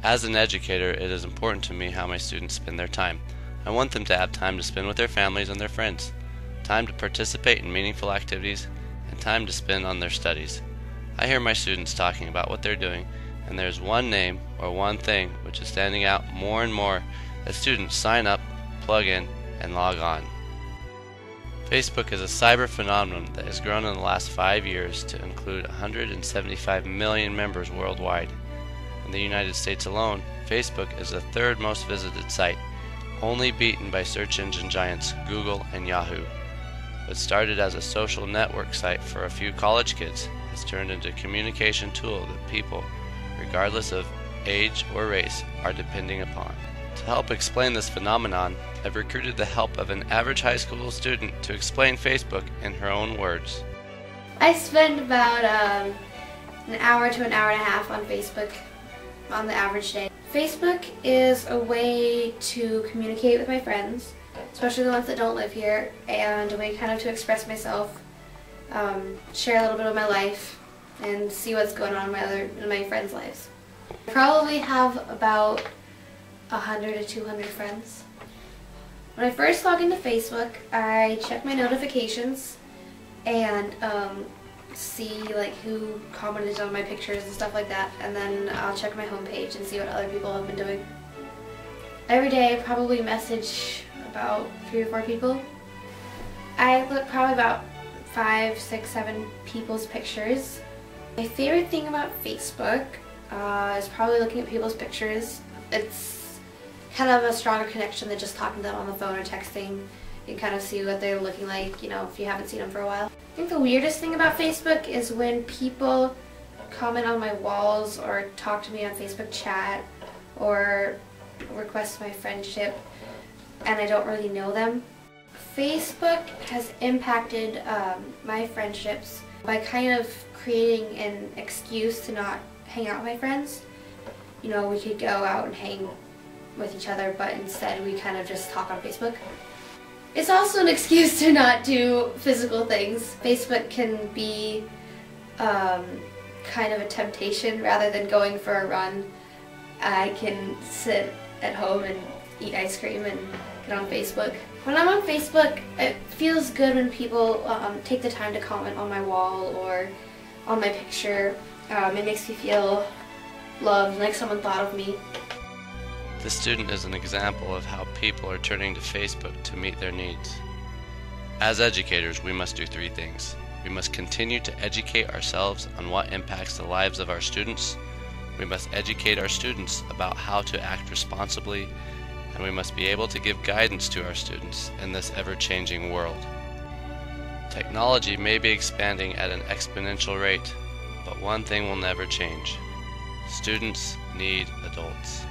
As an educator, it is important to me how my students spend their time. I want them to have time to spend with their families and their friends, time to participate in meaningful activities, and time to spend on their studies. I hear my students talking about what they're doing, and there's one name or one thing which is standing out more and more as students sign up, plug in, and log on. Facebook is a cyber phenomenon that has grown in the last 5 years to include 175 million members worldwide. In the United States alone, Facebook is the third most visited site, only beaten by search engine giants Google and Yahoo. What started as a social network site for a few college kids has turned into a communication tool that people, regardless of age or race, are depending upon. To help explain this phenomenon, I've recruited the help of an average high school student to explain Facebook in her own words. I spend about an hour to an hour and a half on Facebook on the average day. Facebook is a way to communicate with my friends, especially the ones that don't live here, and a way kind of to express myself, share a little bit of my life, and see what's going on in my friends' lives. I probably have about 100 to 200 friends. When I first log into Facebook, I check my notifications and see like who commented on my pictures and stuff like that, and then I'll check my homepage and see what other people have been doing. Every day I probably message about 3 or 4 people. I look probably about 5, 6, 7 people's pictures. My favorite thing about Facebook is probably looking at people's pictures. It's kind of a stronger connection than just talking to them on the phone or texting. You can kind of see what they're looking like, you know, if you haven't seen them for a while. I think the weirdest thing about Facebook is when people comment on my walls or talk to me on Facebook chat or request my friendship and I don't really know them. Facebook has impacted my friendships by kind of creating an excuse to not hang out with my friends. You know, we could go out and hang with each other, but instead we kind of just talk on Facebook. It's also an excuse to not do physical things. Facebook can be kind of a temptation. Rather than going for a run, I can sit at home and eat ice cream and get on Facebook. When I'm on Facebook, it feels good when people take the time to comment on my wall or on my picture. It makes me feel loved, like someone thought of me. This student is an example of how people are turning to Facebook to meet their needs. As educators, we must do 3 things. We must continue to educate ourselves on what impacts the lives of our students. We must educate our students about how to act responsibly, and we must be able to give guidance to our students in this ever-changing world. Technology may be expanding at an exponential rate, but one thing will never change. Students need adults.